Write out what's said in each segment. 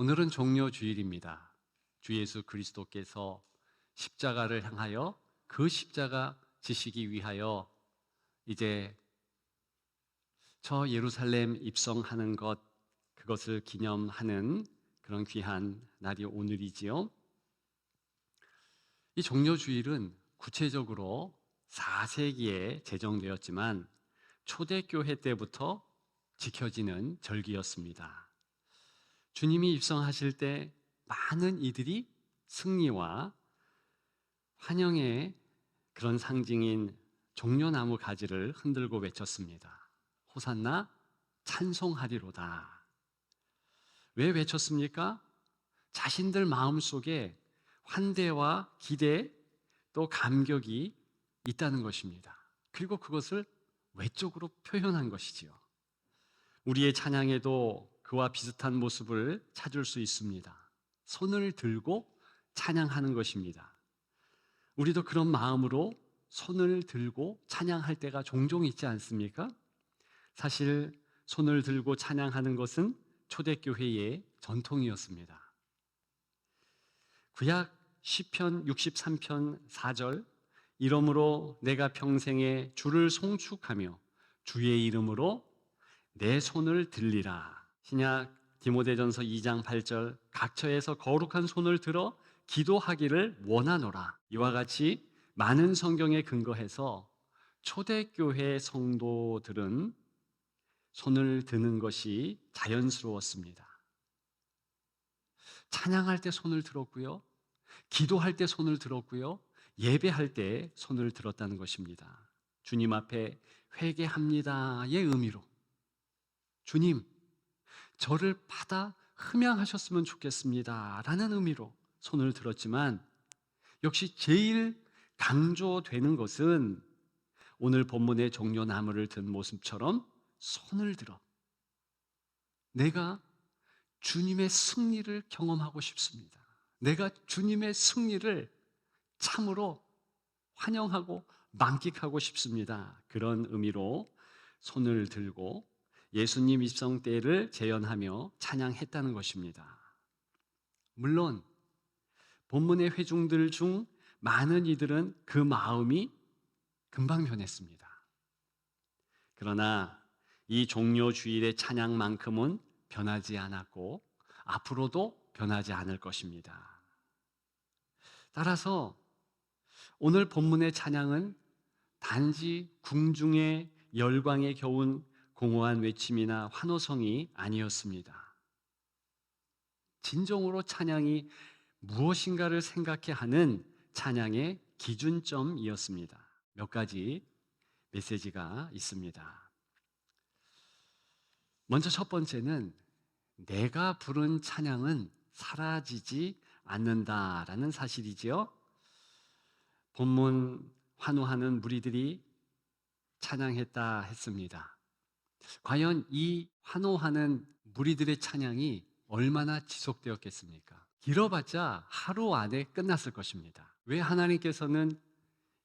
오늘은 종료주일입니다. 주 예수 그리스도께서 십자가를 향하여 그 십자가 지시기 위하여 이제 저 예루살렘 입성하는 것, 그것을 기념하는 그런 귀한 날이 오늘이지요. 이 종료주일은 구체적으로 4세기에 제정되었지만 초대교회 때부터 지켜지는 절기였습니다. 주님이 입성하실 때 많은 이들이 승리와 환영의 그런 상징인 종려나무 가지를 흔들고 외쳤습니다. 호산나 찬송하리로다. 왜 외쳤습니까? 자신들 마음속에 환대와 기대 또 감격이 있다는 것입니다. 그리고 그것을 외적으로 표현한 것이지요. 우리의 찬양에도 그와 비슷한 모습을 찾을 수 있습니다. 손을 들고 찬양하는 것입니다. 우리도 그런 마음으로 손을 들고 찬양할 때가 종종 있지 않습니까? 사실 손을 들고 찬양하는 것은 초대교회의 전통이었습니다. 구약 시편 63편 4절, 이러므로 내가 평생에 주를 송축하며 주의 이름으로 내 손을 들리라. 신약 디모데전서 2장 8절, 각처에서 거룩한 손을 들어 기도하기를 원하노라. 이와 같이 많은 성경에 근거해서 초대교회 성도들은 손을 드는 것이 자연스러웠습니다. 찬양할 때 손을 들었고요, 기도할 때 손을 들었고요, 예배할 때 손을 들었다는 것입니다. 주님 앞에 회개합니다의 의미로, 주님, 저를 받아 흠양하셨으면 좋겠습니다 라는 의미로 손을 들었지만, 역시 제일 강조되는 것은 오늘 본문의 종려나무를 든 모습처럼 손을 들어 내가 주님의 승리를 경험하고 싶습니다. 내가 주님의 승리를 참으로 환영하고 만끽하고 싶습니다. 그런 의미로 손을 들고 예수님 입성 때를 재현하며 찬양했다는 것입니다. 물론 본문의 회중들 중 많은 이들은 그 마음이 금방 변했습니다. 그러나 이 종료주일의 찬양만큼은 변하지 않았고 앞으로도 변하지 않을 것입니다. 따라서 오늘 본문의 찬양은 단지 궁중의 열광에 겨운 공허한 외침이나 환호성이 아니었습니다. 진정으로 찬양이 무엇인가를 생각해 하는 찬양의 기준점이었습니다. 몇 가지 메시지가 있습니다. 먼저 첫 번째는 내가 부른 찬양은 사라지지 않는다라는 사실이지요. 본문 환호하는 무리들이 찬양했다 했습니다. 과연 이 환호하는 무리들의 찬양이 얼마나 지속되었겠습니까? 길어봤자 하루 안에 끝났을 것입니다. 왜 하나님께서는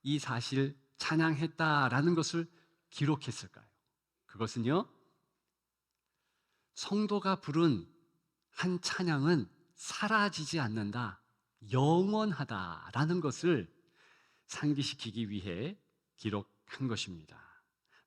이 사실 찬양했다라는 것을 기록했을까요? 그것은요, 성도가 부른 한 찬양은 사라지지 않는다, 영원하다라는 것을 상기시키기 위해 기록한 것입니다.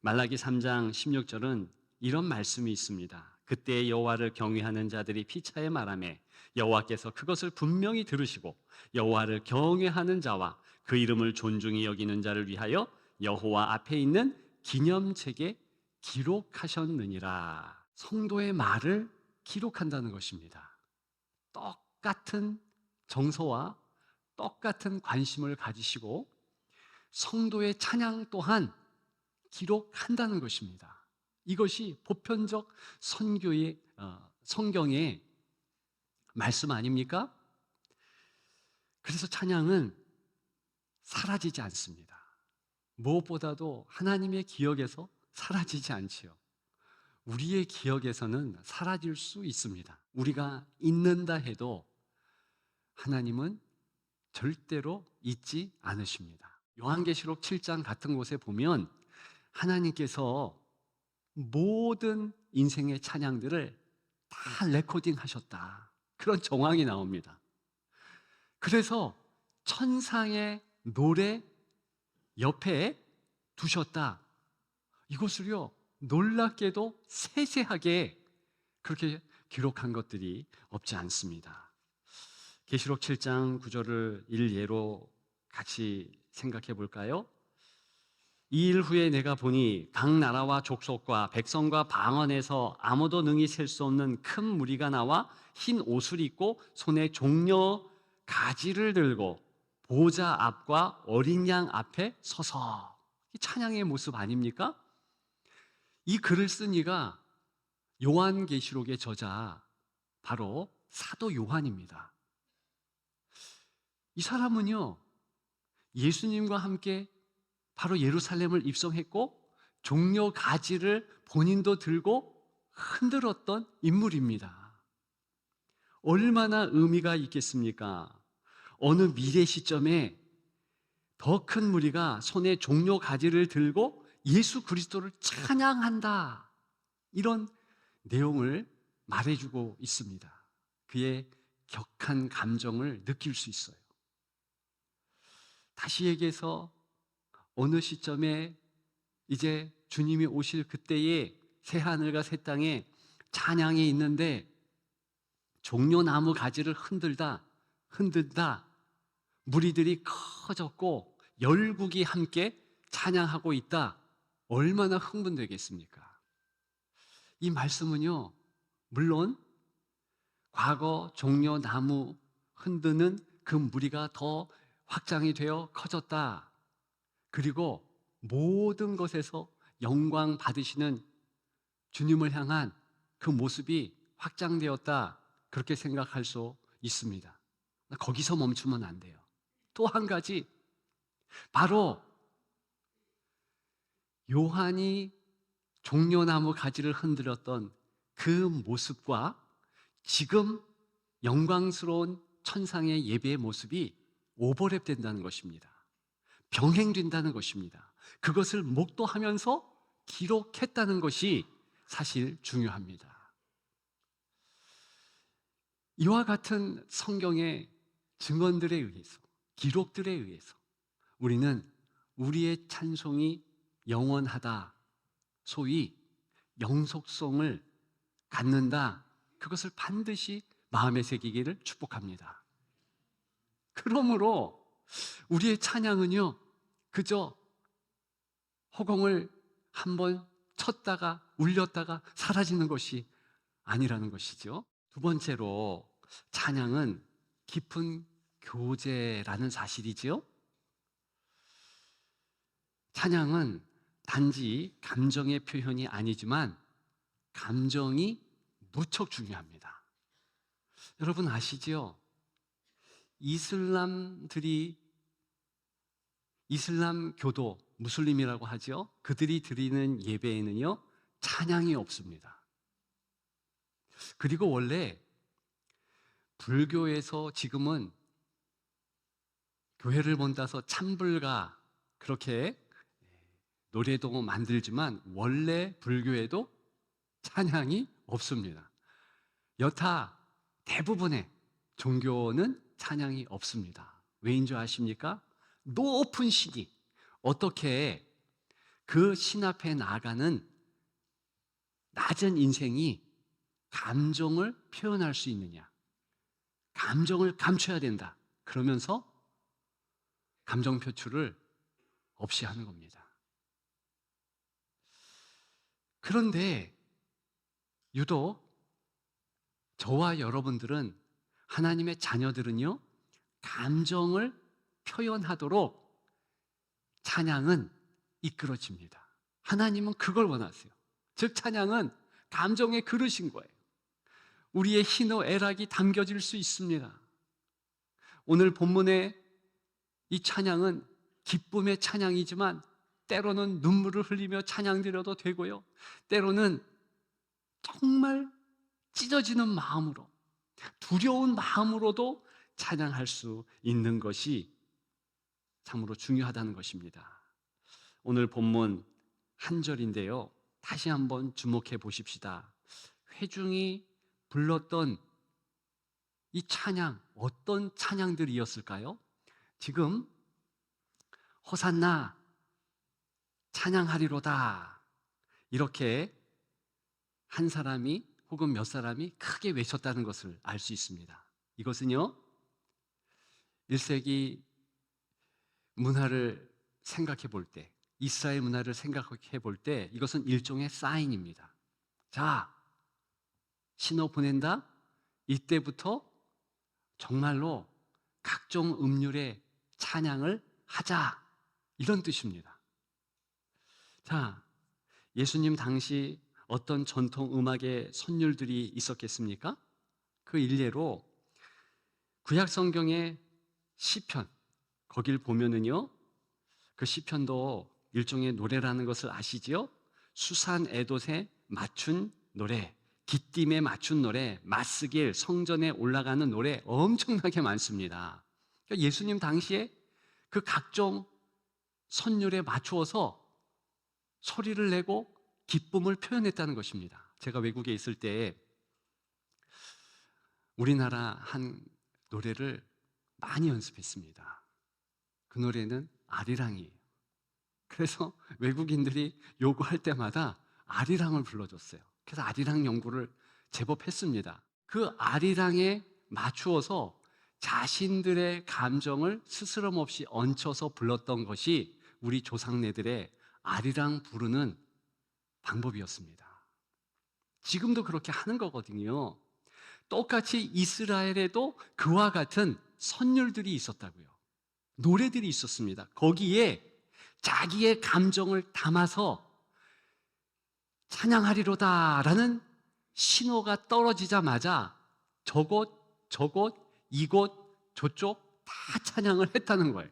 말라기 3장 16절은 이런 말씀이 있습니다. 그때 여호와를 경외하는 자들이 피차에 말하매 여호와께서 그것을 분명히 들으시고 여호와를 경외하는 자와 그 이름을 존중히 여기는 자를 위하여 여호와 앞에 있는 기념책에 기록하셨느니라. 성도의 말을 기록한다는 것입니다. 똑같은 정서와 똑같은 관심을 가지시고 성도의 찬양 또한 기록한다는 것입니다. 이것이 보편적 선교의 성경의 말씀 아닙니까? 그래서 찬양은 사라지지 않습니다. 무엇보다도 하나님의 기억에서 사라지지 않지요. 우리의 기억에서는 사라질 수 있습니다. 우리가 잊는다 해도 하나님은 절대로 잊지 않으십니다. 요한계시록 7장 같은 곳에 보면 하나님께서 모든 인생의 찬양들을 다 레코딩 하셨다, 그런 정황이 나옵니다. 그래서 천상의 노래 옆에 두셨다. 이것을요, 놀랍게도 세세하게 그렇게 기록한 것들이 없지 않습니다. 계시록 7장 9절을 일예로 같이 생각해 볼까요? 이 일 후에 내가 보니 각 나라와 족속과 백성과 방언에서 아무도 능히 셀 수 없는 큰 무리가 나와 흰 옷을 입고 손에 종려 가지를 들고 보좌 앞과 어린 양 앞에 서서, 이 찬양의 모습 아닙니까? 이 글을 쓴 이가 요한계시록의 저자, 바로 사도 요한입니다. 이 사람은요, 예수님과 함께 바로 예루살렘을 입성했고 종려 가지를 본인도 들고 흔들었던 인물입니다. 얼마나 의미가 있겠습니까? 어느 미래 시점에 더 큰 무리가 손에 종려 가지를 들고 예수 그리스도를 찬양한다, 이런 내용을 말해주고 있습니다. 그의 격한 감정을 느낄 수 있어요. 다시 얘기해서 어느 시점에 이제 주님이 오실 그때에 새하늘과 새 땅에 찬양이 있는데 종려나무 가지를 흔들다 무리들이 커졌고 열국이 함께 찬양하고 있다. 얼마나 흥분되겠습니까? 이 말씀은요, 물론 과거 종려나무 흔드는 그 무리가 더 확장이 되어 커졌다, 그리고 모든 것에서 영광 받으시는 주님을 향한 그 모습이 확장되었다, 그렇게 생각할 수 있습니다. 거기서 멈추면 안 돼요. 또 한 가지, 바로 요한이 종려나무 가지를 흔들었던 그 모습과 지금 영광스러운 천상의 예배의 모습이 오버랩 된다는 것입니다. 병행된다는 것입니다. 그것을 목도하면서 기록했다는 것이 사실 중요합니다. 이와 같은 성경의 증언들에 의해서, 기록들에 의해서 우리는 우리의 찬송이 영원하다, 소위 영속성을 갖는다, 그것을 반드시 마음에 새기기를 축복합니다. 그러므로 우리의 찬양은요, 그저 허공을 한번 쳤다가 울렸다가 사라지는 것이 아니라는 것이죠. 두 번째로, 찬양은 깊은 교제라는 사실이지요. 찬양은 단지 감정의 표현이 아니지만 감정이 무척 중요합니다. 여러분 아시지요? 이슬람교도, 무슬림이라고 하죠. 그들이 드리는 예배에는요, 찬양이 없습니다. 그리고 원래 불교에서 지금은 교회를 본다서 찬불가 그렇게 노래도 만들지만 원래 불교에도 찬양이 없습니다. 여타 대부분의 종교는 찬양이 없습니다. 왜인 줄 아십니까? 높은 신이 어떻게 그 신 앞에 나아가는 낮은 인생이 감정을 표현할 수 있느냐? 감정을 감춰야 된다. 그러면서 감정 표출을 없이 하는 겁니다. 그런데 유독 저와 여러분들은, 하나님의 자녀들은요, 감정을 표현하도록 찬양은 이끌어집니다. 하나님은 그걸 원하세요. 즉 찬양은 감정의 그릇인 거예요. 우리의 희노애락이 담겨질 수 있습니다. 오늘 본문의 이 찬양은 기쁨의 찬양이지만 때로는 눈물을 흘리며 찬양드려도 되고요, 때로는 정말 찢어지는 마음으로, 두려운 마음으로도 찬양할 수 있는 것이 참으로 중요하다는 것입니다. 오늘 본문 한 절인데요, 다시 한번 주목해 보십시다. 회중이 불렀던 이 찬양, 어떤 찬양들이었을까요? 지금 호산나 찬양하리로다 이렇게 한 사람이 혹은 몇 사람이 크게 외쳤다는 것을 알 수 있습니다. 이것은요, 1세기 문화를 생각해 볼 때, 이스라엘 문화를 생각해 볼 때 이것은 일종의 사인입니다. 자, 신호 보낸다? 이때부터 정말로 각종 음률의 찬양을 하자, 이런 뜻입니다. 자, 예수님 당시 어떤 전통 음악의 선율들이 있었겠습니까? 그 일례로 구약 성경의 시편, 거길 보면은요, 그 시편도 일종의 노래라는 것을 아시지요? 수산 에돛에 맞춘 노래, 기띔에 맞춘 노래, 맞스길, 성전에 올라가는 노래 엄청나게 많습니다. 그러니까 예수님 당시에 그 각종 선율에 맞추어서 소리를 내고 기쁨을 표현했다는 것입니다. 제가 외국에 있을 때 우리나라 한 노래를 많이 연습했습니다. 그 노래는 아리랑이에요. 그래서 외국인들이 요구할 때마다 아리랑을 불러줬어요. 그래서 아리랑 연구를 제법 했습니다. 그 아리랑에 맞추어서 자신들의 감정을 스스럼 없이 얹혀서 불렀던 것이 우리 조상네들의 아리랑 부르는 방법이었습니다. 지금도 그렇게 하는 거거든요. 똑같이 이스라엘에도 그와 같은 선율들이 있었다고요. 노래들이 있었습니다. 거기에 자기의 감정을 담아서 찬양하리로다라는 신호가 떨어지자마자 저곳, 이곳, 저쪽 다 찬양을 했다는 거예요.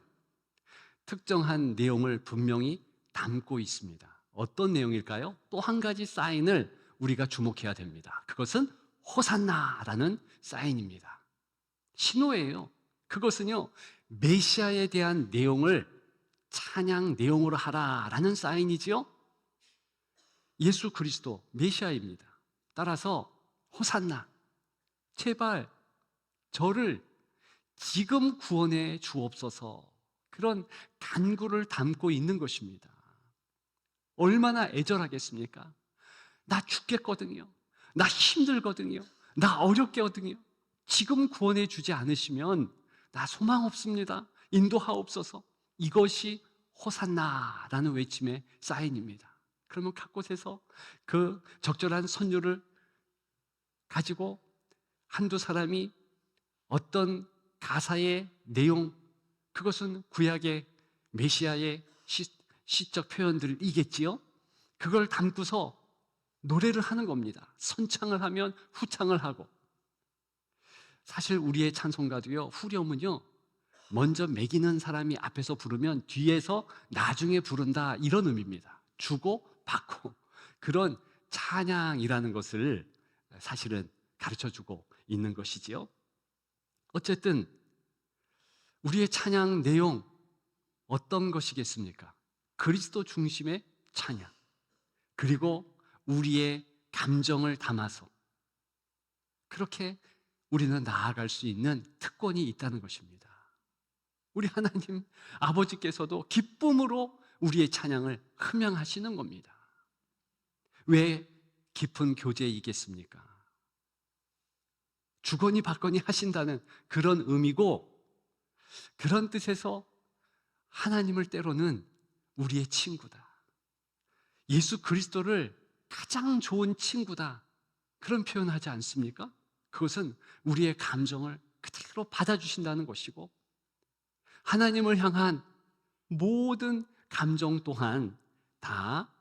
특정한 내용을 분명히 담고 있습니다. 어떤 내용일까요? 또 한 가지 사인을 우리가 주목해야 됩니다. 그것은 호산나라는 사인입니다. 신호예요. 그것은요, 메시아에 대한 내용을 찬양 내용으로 하라라는 사인이지요. 예수 그리스도 메시아입니다. 따라서 호산나, 제발 저를 지금 구원해 주옵소서, 그런 간구를 담고 있는 것입니다. 얼마나 애절하겠습니까? 나 죽겠거든요. 나 힘들거든요. 나 어렵거든요. 지금 구원해 주지 않으시면 나 소망 없습니다. 인도하옵소서. 이것이 호산나라는 외침의 사인입니다. 그러면 각곳에서 그 적절한 선율을 가지고 한두 사람이 어떤 가사의 내용, 그것은 구약의 메시아의 시적 표현들이겠지요. 그걸 담고서 노래를 하는 겁니다. 선창을 하면 후창을 하고. 사실 우리의 찬송가도요, 후렴은요, 먼저 매기는 사람이 앞에서 부르면 뒤에서 나중에 부른다, 이런 의미입니다. 주고 받고, 그런 찬양이라는 것을 사실은 가르쳐주고 있는 것이지요. 어쨌든 우리의 찬양 내용 어떤 것이겠습니까? 그리스도 중심의 찬양, 그리고 우리의 감정을 담아서 그렇게 우리는 나아갈 수 있는 특권이 있다는 것입니다. 우리 하나님 아버지께서도 기쁨으로 우리의 찬양을 흠양하시는 겁니다. 왜 깊은 교제이겠습니까? 주거니 받거니 하신다는 그런 의미고, 그런 뜻에서 하나님을 때로는 우리의 친구다, 예수 그리스도를 가장 좋은 친구다, 그런 표현하지 않습니까? 그것은 우리의 감정을 그대로 받아주신다는 것이고, 하나님을 향한 모든 감정 또한 다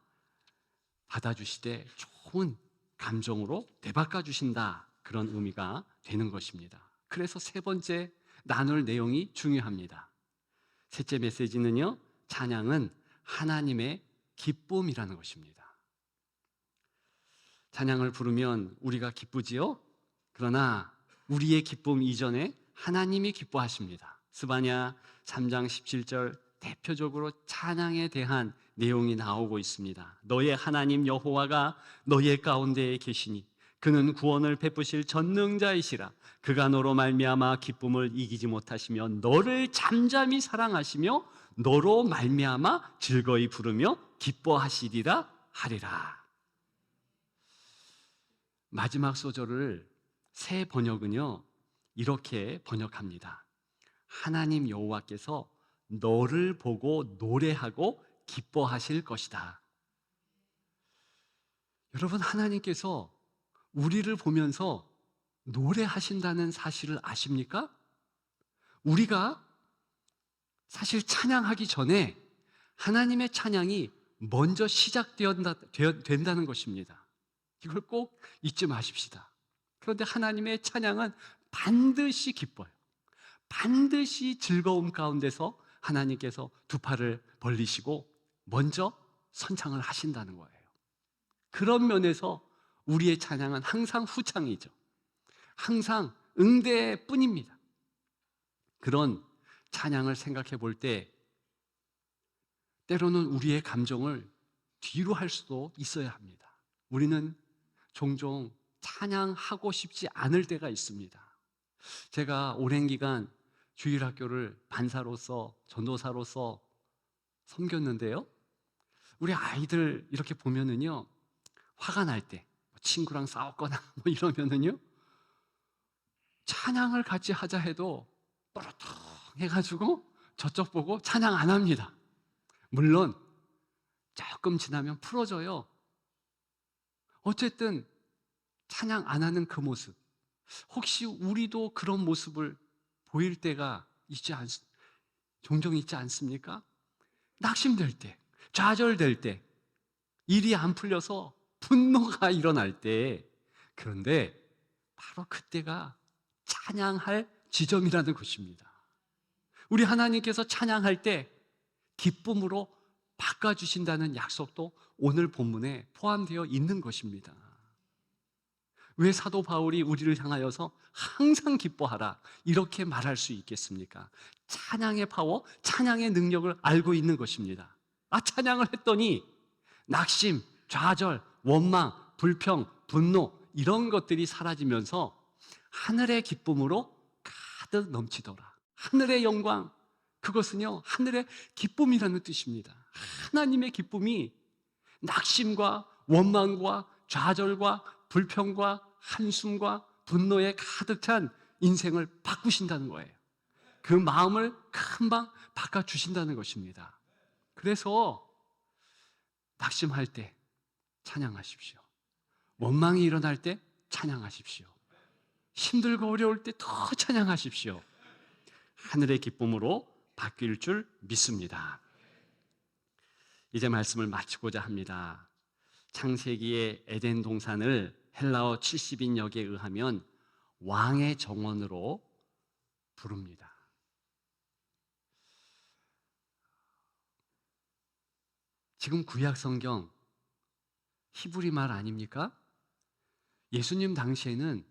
받아주시되 좋은 감정으로 되바꿔 주신다, 그런 의미가 되는 것입니다. 그래서 세 번째 나눌 내용이 중요합니다. 셋째 메시지는요, 찬양은 하나님의 기쁨이라는 것입니다. 찬양을 부르면 우리가 기쁘지요? 그러나 우리의 기쁨 이전에 하나님이 기뻐하십니다. 스바냐 3장 17절 대표적으로 찬양에 대한 내용이 나오고 있습니다. 너의 하나님 여호와가 너의 가운데에 계시니 그는 구원을 베푸실 전능자이시라. 그가 너로 말미암아 기쁨을 이기지 못하시며 너를 잠잠히 사랑하시며 너로 말미암아 즐거이 부르며 기뻐하시리라 하리라. 마지막 소절을 새 번역은요 이렇게 번역합니다. 하나님 여호와께서 너를 보고 노래하고 기뻐하실 것이다. 여러분, 하나님께서 우리를 보면서 노래하신다는 사실을 아십니까? 우리가 사실 찬양하기 전에 하나님의 찬양이 먼저 시작된다는 것입니다. 이걸 꼭 잊지 마십시다. 그런데 하나님의 찬양은 반드시 기뻐요. 반드시 즐거움 가운데서 하나님께서 두 팔을 벌리시고 먼저 선창을 하신다는 거예요. 그런 면에서 우리의 찬양은 항상 후창이죠. 항상 응대뿐입니다. 그런 찬양을 생각해 볼 때 때로는 우리의 감정을 뒤로 할 수도 있어야 합니다. 우리는 종종 찬양하고 싶지 않을 때가 있습니다. 제가 오랜 기간 주일학교를 반사로서 전도사로서 섬겼는데요. 우리 아이들 이렇게 보면은요, 화가 날 때, 친구랑 싸웠거나 뭐 이러면은요, 찬양을 같이 하자 해도 또르륵 해가지고 저쪽 보고 찬양 안 합니다. 물론 조금 지나면 풀어져요. 어쨌든 찬양 안 하는 그 모습, 혹시 우리도 그런 모습을 보일 때가 종종 있지 않습니까? 낙심될 때, 좌절될 때, 일이 안 풀려서 분노가 일어날 때, 그런데 바로 그때가 찬양할 지점이라는 것입니다. 우리 하나님께서 찬양할 때 기쁨으로 바꿔주신다는 약속도 오늘 본문에 포함되어 있는 것입니다. 왜 사도 바울이 우리를 향하여서 항상 기뻐하라 이렇게 말할 수 있겠습니까? 찬양의 파워, 찬양의 능력을 알고 있는 것입니다. 찬양을 했더니 낙심, 좌절, 원망, 불평, 분노 이런 것들이 사라지면서 하늘의 기쁨으로 가득 넘치더라. 하늘의 영광, 그것은요 하늘의 기쁨이라는 뜻입니다. 하나님의 기쁨이 낙심과 원망과 좌절과 불평과 한숨과 분노에 가득 찬 인생을 바꾸신다는 거예요. 그 마음을 금방 바꿔주신다는 것입니다. 그래서 낙심할 때 찬양하십시오. 원망이 일어날 때 찬양하십시오. 힘들고 어려울 때 더 찬양하십시오. 하늘의 기쁨으로 바뀔 줄 믿습니다. 이제 말씀을 마치고자 합니다. 창세기의 에덴 동산을 헬라어 70인역에 의하면 왕의 정원으로 부릅니다. 지금 구약 성경 히브리 말 아닙니까? 예수님 당시에는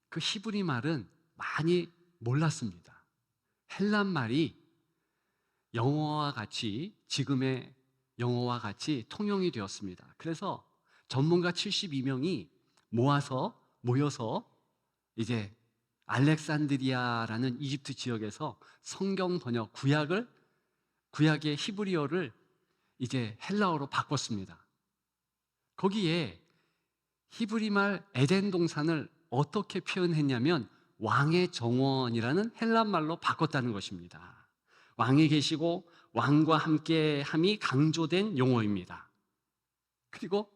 그 히브리 말은 많이 몰랐습니다. 헬란 말이 영어와 같이 지금의 영어와 같이 통용이 되었습니다. 그래서 전문가 72명이 모여서 이제 알렉산드리아라는 이집트 지역에서 성경 번역 구약의 히브리어를 이제 헬라어로 바꿨습니다. 거기에 히브리 말 에덴 동산을 어떻게 표현했냐면 왕의 정원이라는 헬란 말로 바꿨다는 것입니다. 왕이 계시고 왕과 함께함이 강조된 용어입니다. 그리고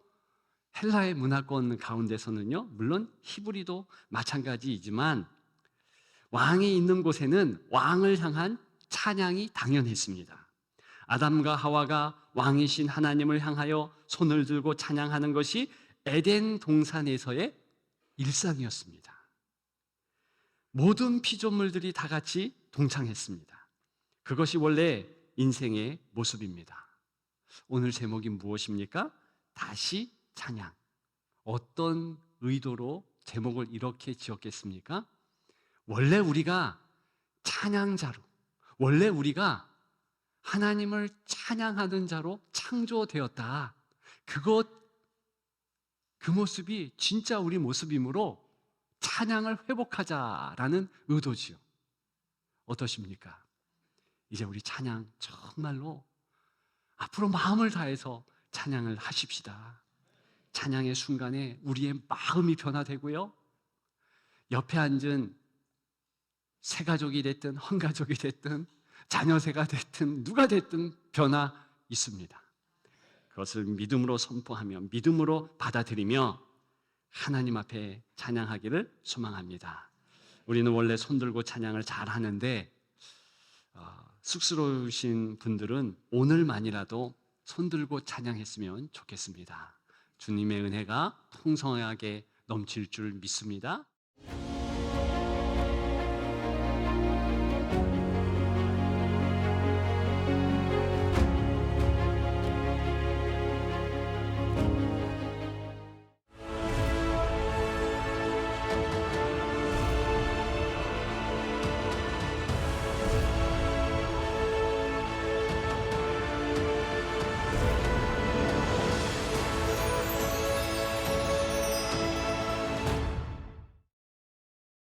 헬라의 문화권 가운데서는요, 물론 히브리도 마찬가지이지만 왕이 있는 곳에는 왕을 향한 찬양이 당연했습니다. 아담과 하와가 왕이신 하나님을 향하여 손을 들고 찬양하는 것이 에덴 동산에서의 일상이었습니다. 모든 피조물들이 다 같이 동창했습니다. 그것이 원래 인생의 모습입니다. 오늘 제목이 무엇입니까? 다시 찬양. 어떤 의도로 제목을 이렇게 지었겠습니까? 원래 우리가 찬양자로, 원래 우리가 하나님을 그 모습이 진짜 우리 모습이므로 찬양을 회복하자라는 의도지요. 어떠십니까? 이제 우리 찬양 정말로 앞으로 마음을 다해서 찬양을 하십시다. 찬양의 순간에 우리의 마음이 변화되고요. 옆에 앉은 새가족이 됐든 헌가족이 됐든 자녀새가 됐든 누가 됐든 변화 있습니다. 그것을 믿음으로 선포하며 믿음으로 받아들이며 하나님 앞에 찬양하기를 소망합니다. 우리는 원래 손들고 찬양을 잘 하는데 쑥스러우신 분들은 오늘만이라도 손들고 찬양했으면 좋겠습니다. 주님의 은혜가 풍성하게 넘칠 줄 믿습니다.